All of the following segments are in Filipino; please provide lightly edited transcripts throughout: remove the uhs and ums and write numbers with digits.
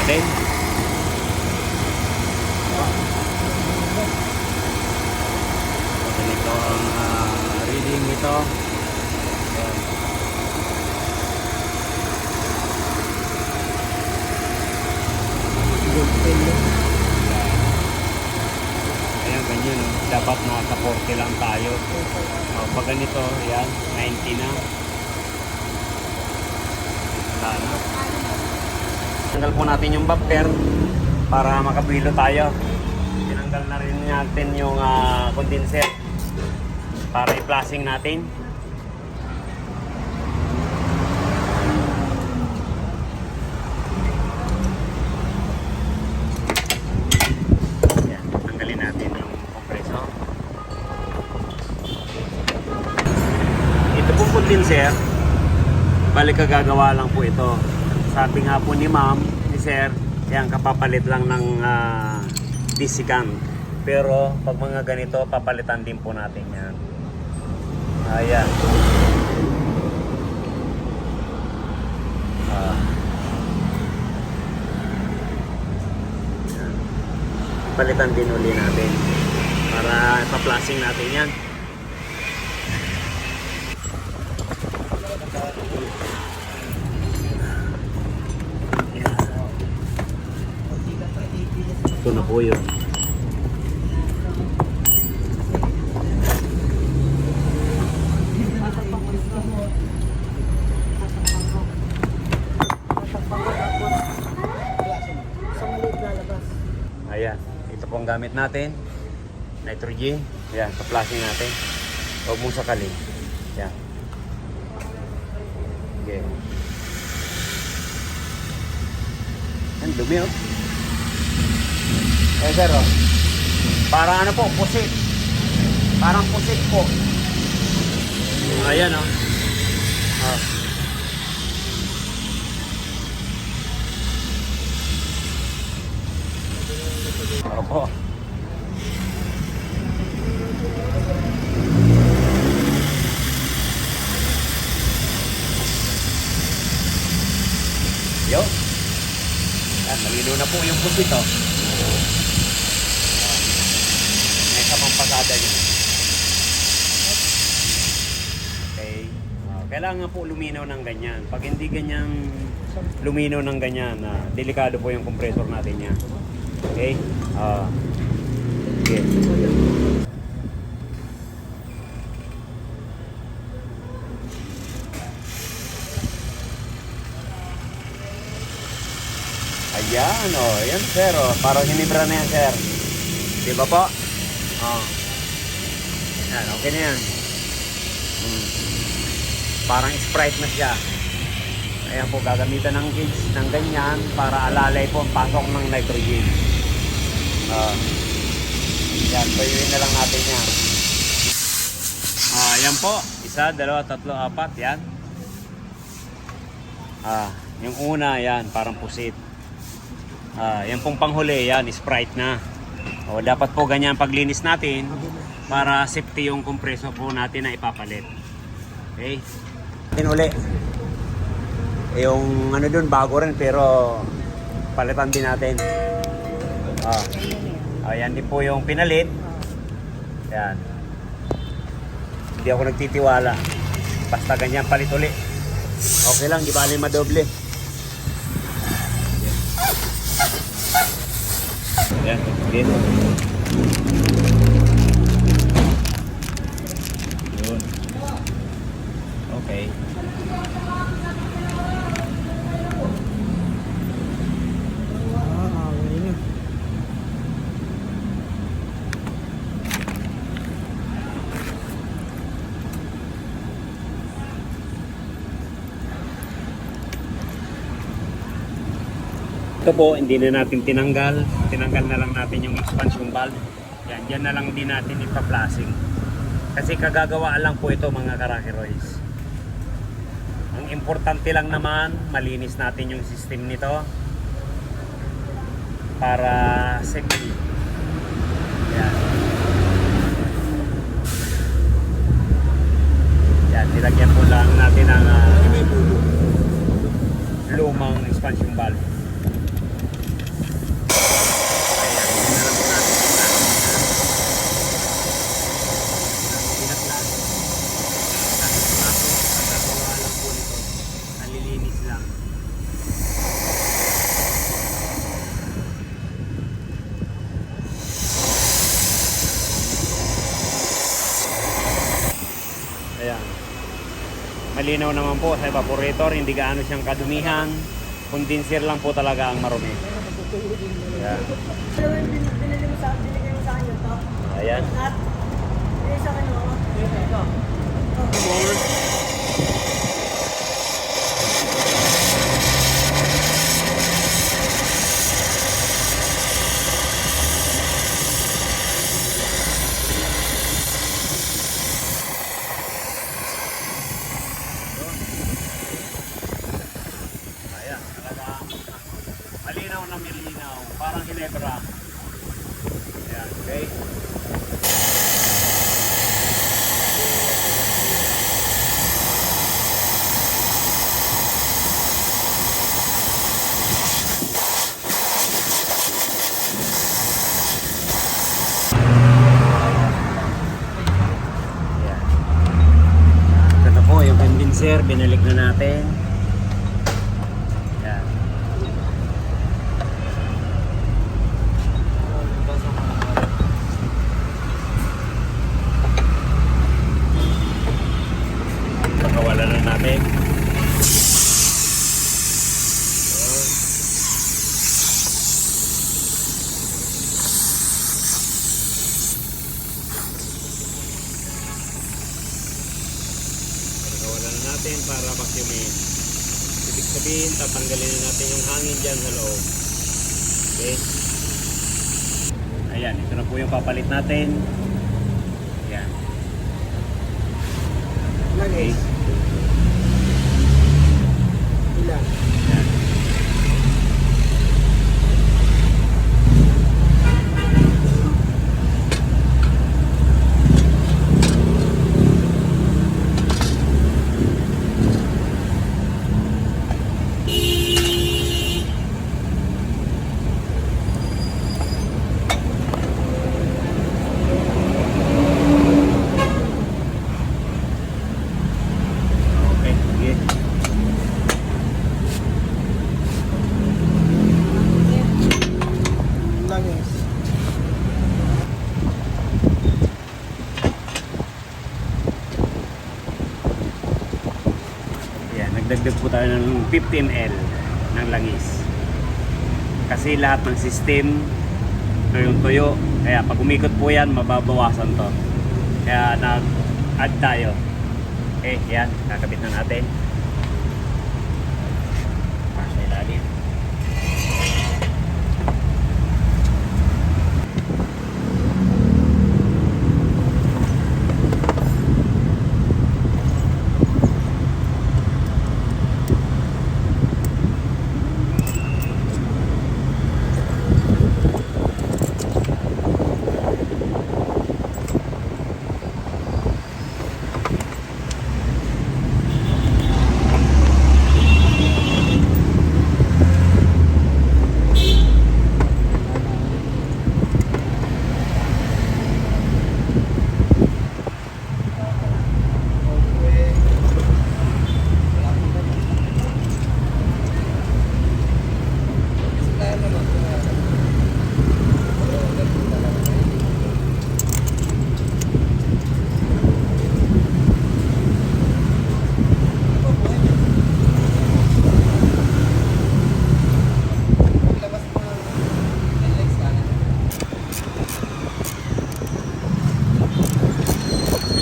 natin. Ganito ang reading nito. Ayan, ganyan. Dapat nasa 40 lang tayo. Pag ganito, yan, 90 na. Wala na. Tanggal po natin yung bumper para makapilo tayo. Tinanggal na rin natin yung condenser para i-flashing natin. Yan, tanggalin natin yung compressor. Ito pong condenser, balik kagagawa lang po ito. Sabi nga po ni ma'am, ni sir, yan kapapalit lang ng DC-cam. Pero pag mga ganito, papalitan din po natin yan. Ayan. Palitan din uli natin para ipa-flashing natin yan. Ito na po yun. Ayan, ito po ang gamit natin. Nitrogen. Ayan, pa-flashing natin. Huwag mong sakalin. Ayan. Okay. Ayan, dumi oh. Eh sir, oh. Para ano po, pusit. Parang pusit po. Ayan, oh. Oh. Opo. Yo. Yan, malino na po yung pusit, oh. Pasada niya. Okay. Kailangan po luminaw ng ganyan. Pag hindi ganyan luminaw ng ganyan, delikado po yung compressor natin niya. Okay? Okay. Ayan, oh. Yan, sir, oh. Parang hinibra na yan, sir. Di ba po? Yan, okay na yan. Parang Sprite na siya. Ayan po, gagamitan ng gauge ng ganyan para alalay po ang pasok ng nitrogen. Yan, payuin na lang natin yan. Yan po. Isa, dalawa, tatlo, apat. Yan. Yung una, yan, parang pusit. Yan pong panghuli, yan, Sprite na. Dapat po ganyan paglinis natin para safety yung kompreso po natin na ipapalit. Okay? Uli. Yung ano dun, bago rin pero palitan din natin. Ayan din po yung pinalit. Yan. Hindi ako nagtitiwala. Basta ganyan palit uli. Okay lang, di bali madoble. Ayan, dito. Yun. Okay. Ito po, hindi na natin tinanggal. Tinanggal na lang natin yung expansion valve. Yan, dyan na lang din natin ipa-flashing. Kasi kagagawaan lang po ito mga karakeroys. Ang importante lang naman, malinis natin yung system nito para safety. Yan. Yan, nilagyan po lang natin ang lumang expansion valve. malinaw naman po sa evaporator, hindi gaano siyang kadumihan. Condenser lang po talaga ang marumi. Ayan. Binigay mo sa akin ito. Ayan. At, binigay sa akin ako. Ito. Ayan, talaga malinaw na milinaw, parang Ginebra. Ayan, okay. Ayan. Ito na po yung condenser, binalik na natin. Ayan. Pagkawalan na natin. Pagkawalan na natin para vacuumin. Ibig sabihin, tatanggalin na natin yung hangin dyan sa loob. Okay? Ayan, ito na po yung papalit natin. Ayan. Okay. Ilan? Ayan. Okay, sige. Langis. Ayan, nagdagdag po tayo ng 50 ml ng langis. Kasi lahat ng system tuyong-tuyo. Kaya pag umikot po yan, mababawasan to. Kaya nag-add tayo. Okay, yan. Kakabit na natin. Sa ilalim.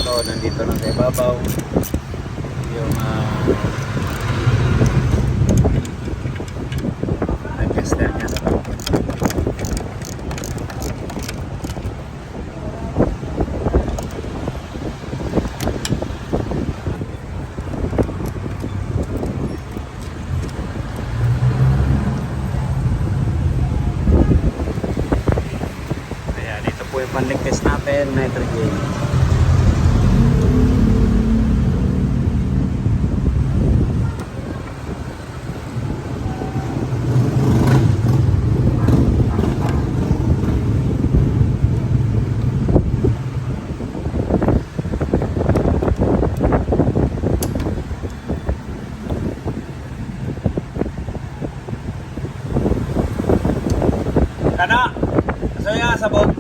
Ito, nandito lang sa ibabaw. Yung nag-tester niya sa loob. Ayan, ito po yung pan-leak test natin, nitrogen. Kana, so nga sabog.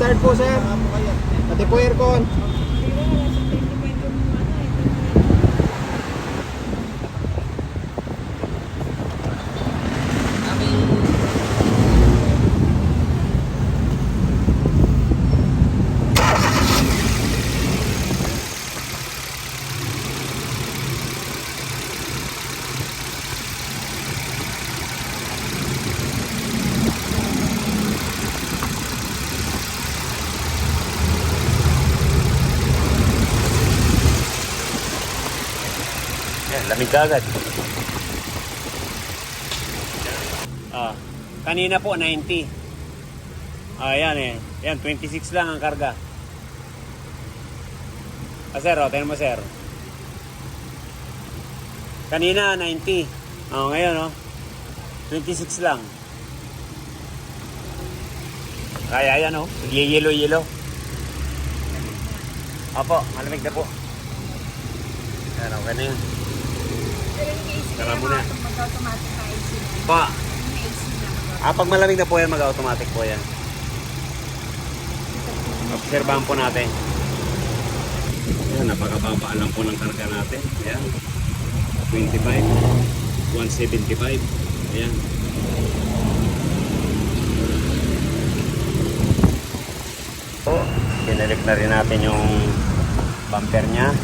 expired po, sir. Pati po aircon. Yan, lamig ka agad. Ah, kanina po 90. Yan eh. Yan, 26 lang ang karga. Sir, tingnan mo, sir. Kanina 90. Ngayon 26 lang. Kaya yan yelo. Opo, malamig na po. Yan, okay na yan. Tara muna. Mag-automatic na AC na. Pa. May AC na. Pag malamig na po yan, mag-automatic po yan. Obserbahan po natin. Yan, napakababa lang po ng karga natin. Yan. 25. 175. Ayan. So, pinilik na rin natin yung bumper niya.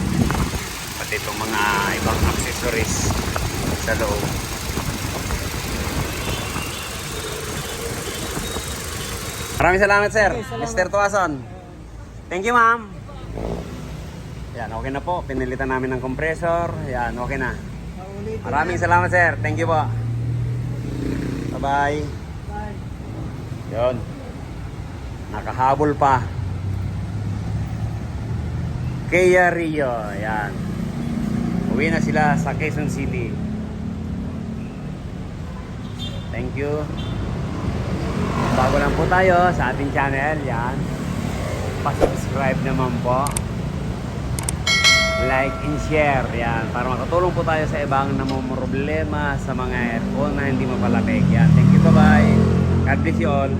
Pati itong mga ibang accessories sa loob. Maraming salamat, sir. Mr. Tuason. Thank you, ma'am. Yan, okay na po. Pinilitan namin ng compressor. Yan, okay na. Maraming salamat, sir. Thank you po. Bye-bye. Bye. Yun. Nakahabol pa. Kia Rio. Yan. Uwi na sila sa Quezon City. Thank you. Bago lang po tayo sa ating channel. Yan. Pa-subscribe naman po. Like and share. Yan. Para makatulong po tayo sa ibang namumroblema sa mga aircon na hindi mapalapig. Yan. Thank you. Bye-bye. God bless you all.